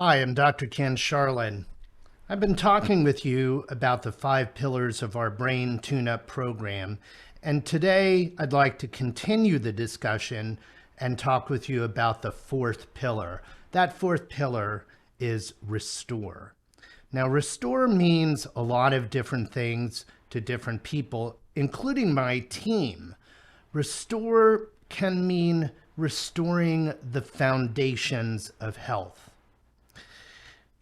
Hi, I'm Dr. Ken Sharlin. I've been talking with you about the 5 pillars of our brain tune-up program, and today I'd like to continue the discussion and talk with you about the 4th pillar. That 4th pillar is restore. Now, restore means a lot of different things to different people, including my team. Restore can mean restoring the foundations of health.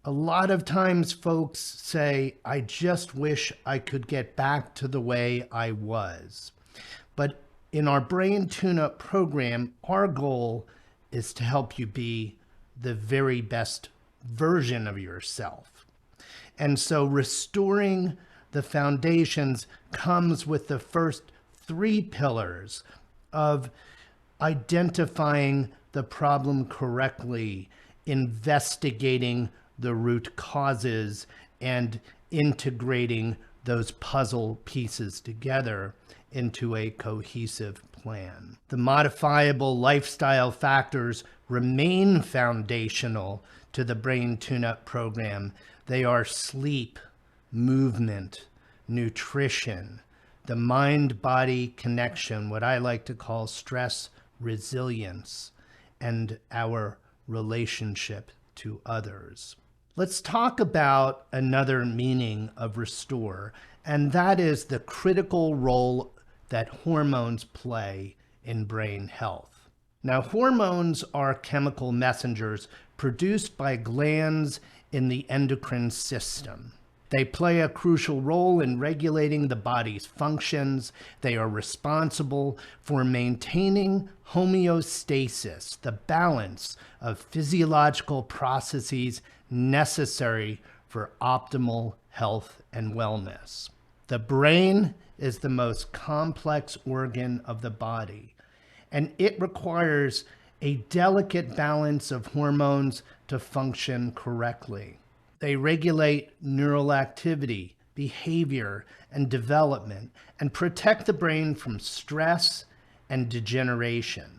A lot of times folks say, I just wish I could get back to the way I was. But in our brain tune-up program, our goal is to help you be the very best version of yourself. And so restoring the foundations comes with the first 3 pillars of identifying the problem correctly, investigating the root causes, and integrating those puzzle pieces together into a cohesive plan. The modifiable lifestyle factors remain foundational to the brain tune-up program. They are sleep, movement, nutrition, the mind-body connection, what I like to call stress resilience, and our relationship to others. Let's talk about another meaning of restore, and that is the critical role that hormones play in brain health. Now, hormones are chemical messengers produced by glands in the endocrine system. They play a crucial role in regulating the body's functions. They are responsible for maintaining homeostasis, the balance of physiological processes necessary for optimal health and wellness. The brain is the most complex organ of the body, and it requires a delicate balance of hormones to function correctly. They regulate neural activity, behavior, and development, and protect the brain from stress and degeneration.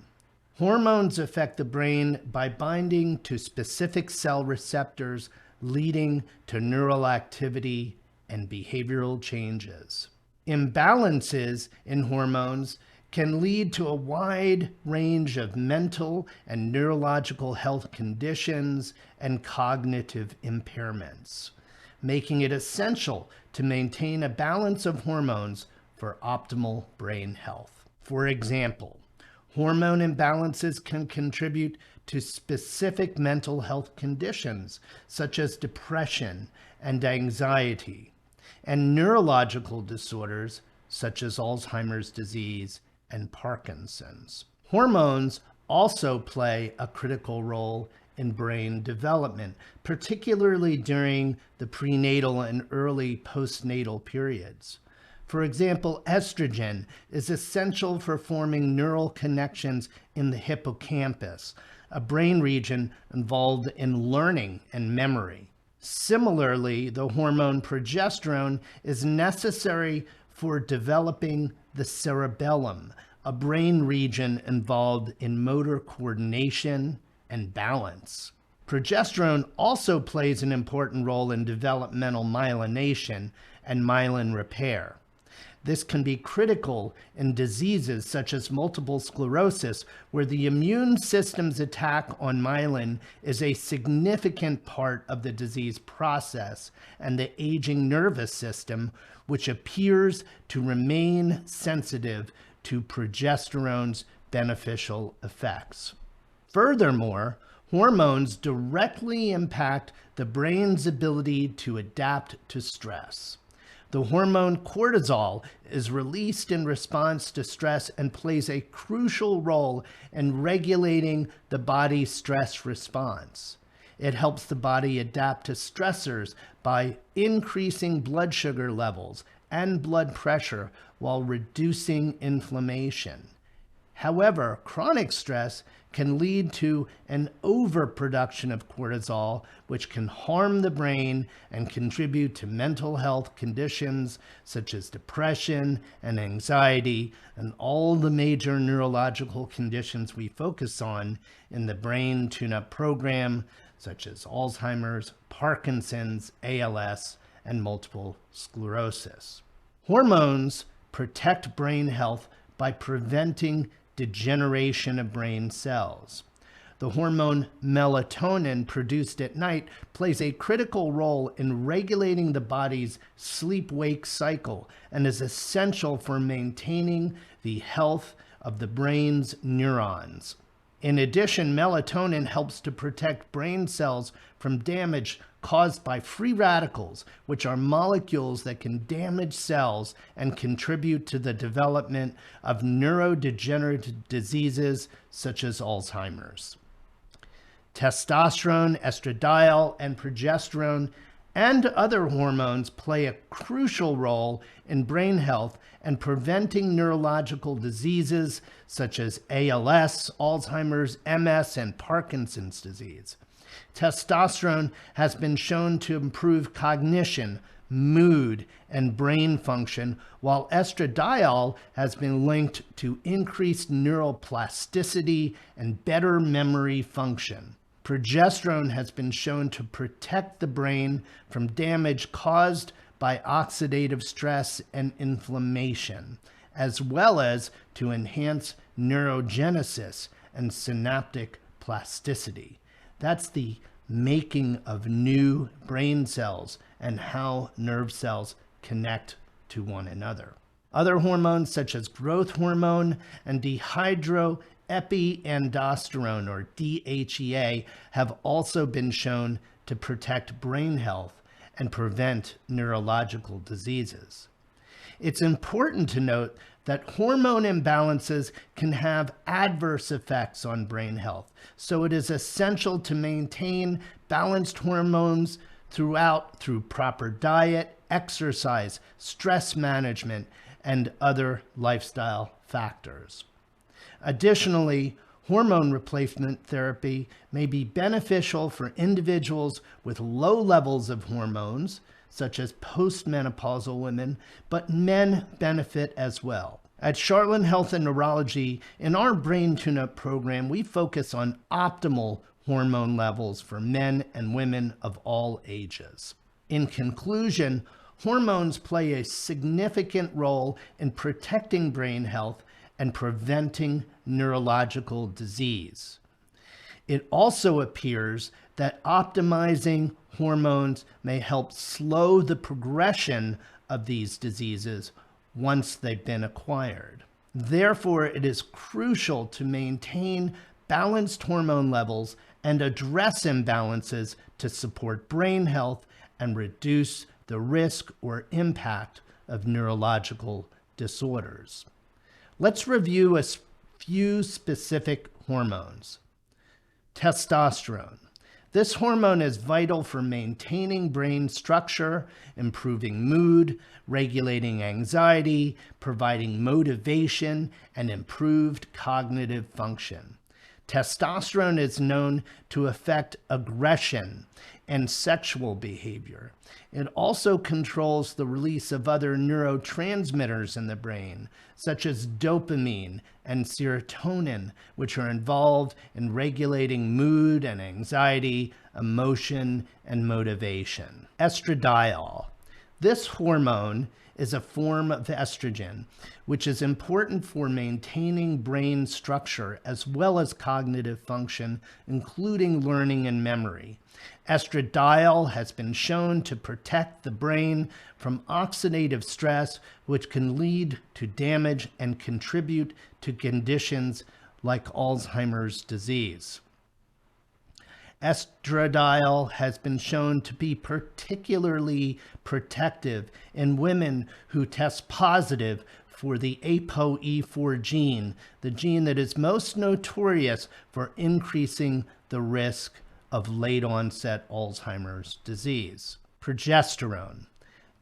Hormones affect the brain by binding to specific cell receptors, leading to neural activity and behavioral changes. Imbalances in hormones can lead to a wide range of mental and neurological health conditions and cognitive impairments, making it essential to maintain a balance of hormones for optimal brain health. For example, hormone imbalances can contribute to specific mental health conditions such as depression and anxiety, and neurological disorders such as Alzheimer's disease and Parkinson's. Hormones also play a critical role in brain development, particularly during the prenatal and early postnatal periods. For example, estrogen is essential for forming neural connections in the hippocampus, a brain region involved in learning and memory. Similarly, the hormone progesterone is necessary for developing the cerebellum, a brain region involved in motor coordination and balance. Progesterone also plays an important role in developmental myelination and myelin repair. This can be critical in diseases such as multiple sclerosis, where the immune system's attack on myelin is a significant part of the disease process, and the aging nervous system, which appears to remain sensitive to progesterone's beneficial effects. Furthermore, hormones directly impact the brain's ability to adapt to stress. The hormone cortisol is released in response to stress and plays a crucial role in regulating the body's stress response. It helps the body adapt to stressors by increasing blood sugar levels and blood pressure while reducing inflammation. However, chronic stress can lead to an overproduction of cortisol, which can harm the brain and contribute to mental health conditions such as depression and anxiety and all the major neurological conditions we focus on in the brain tune-up program, such as Alzheimer's, Parkinson's, ALS, and multiple sclerosis. Hormones protect brain health by preventing degeneration of brain cells. The hormone melatonin produced at night plays a critical role in regulating the body's sleep-wake cycle and is essential for maintaining the health of the brain's neurons. In addition, melatonin helps to protect brain cells from damage caused by free radicals, which are molecules that can damage cells and contribute to the development of neurodegenerative diseases such as Alzheimer's. Testosterone, estradiol, and progesterone and other hormones play a crucial role in brain health and preventing neurological diseases such as ALS, Alzheimer's, MS, and Parkinson's disease. Testosterone has been shown to improve cognition, mood, and brain function, while estradiol has been linked to increased neuroplasticity and better memory function. Progesterone has been shown to protect the brain from damage caused by oxidative stress and inflammation, as well as to enhance neurogenesis and synaptic plasticity. That's the making of new brain cells and how nerve cells connect to one another. Other hormones such as growth hormone and dehydroepiandrosterone, or DHEA, have also been shown to protect brain health and prevent neurological diseases. It's important to note that hormone imbalances can have adverse effects on brain health, so it is essential to maintain balanced hormones through proper diet, exercise, stress management, and other lifestyle factors. Additionally, hormone replacement therapy may be beneficial for individuals with low levels of hormones, such as postmenopausal women, but men benefit as well. At Sharlin Health and Neurology, in our Brain Tune-Up program, we focus on optimal hormone levels for men and women of all ages. In conclusion, hormones play a significant role in protecting brain health and preventing neurological disease. It also appears that optimizing hormones may help slow the progression of these diseases once they've been acquired. Therefore, it is crucial to maintain balanced hormone levels and address imbalances to support brain health and reduce the risk or impact of neurological disorders. Let's review a few specific hormones. Testosterone. This hormone is vital for maintaining brain structure, improving mood, regulating anxiety, providing motivation, and improved cognitive function. Testosterone is known to affect aggression and sexual behavior. It also controls the release of other neurotransmitters in the brain, such as dopamine and serotonin, which are involved in regulating mood and anxiety, emotion, and motivation. Estradiol. This hormone is a form of estrogen, which is important for maintaining brain structure as well as cognitive function, including learning and memory. Estradiol has been shown to protect the brain from oxidative stress, which can lead to damage and contribute to conditions like Alzheimer's disease. Estradiol has been shown to be particularly protective in women who test positive for the ApoE4 gene, the gene that is most notorious for increasing the risk of late-onset Alzheimer's disease. Progesterone.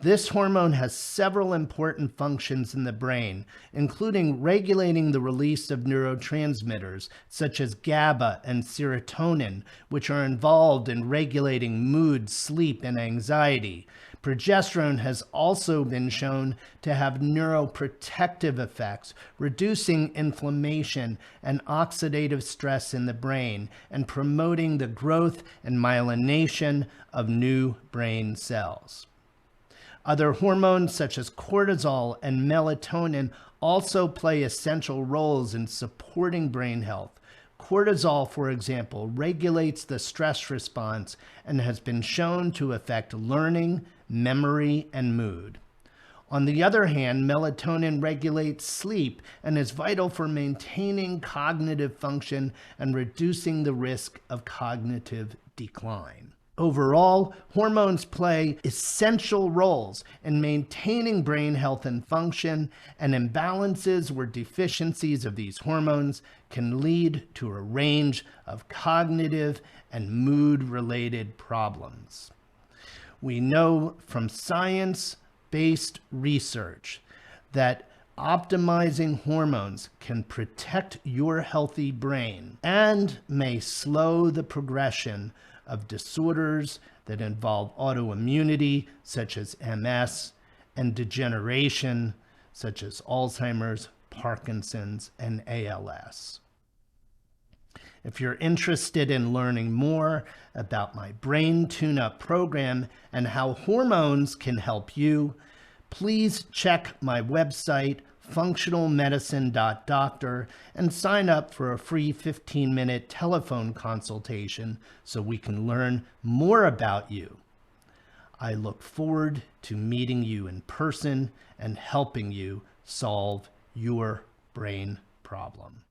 This hormone has several important functions in the brain, including regulating the release of neurotransmitters such as GABA and serotonin, which are involved in regulating mood, sleep, and anxiety. Progesterone has also been shown to have neuroprotective effects, reducing inflammation and oxidative stress in the brain and promoting the growth and myelination of new brain cells. Other hormones such as cortisol and melatonin also play essential roles in supporting brain health. Cortisol, for example, regulates the stress response and has been shown to affect learning, memory, and mood. On the other hand, melatonin regulates sleep and is vital for maintaining cognitive function and reducing the risk of cognitive decline. Overall, hormones play essential roles in maintaining brain health and function, and imbalances or deficiencies of these hormones can lead to a range of cognitive and mood-related problems. We know from science-based research that optimizing hormones can protect your healthy brain and may slow the progression of disorders that involve autoimmunity, such as MS, and degeneration, such as Alzheimer's, Parkinson's, and ALS. If you're interested in learning more about my Brain Tune-Up program and how hormones can help you, please check my website, functionalmedicine.doctor, and sign up for a free 15-minute telephone consultation so we can learn more about you. I look forward to meeting you in person and helping you solve your brain problem.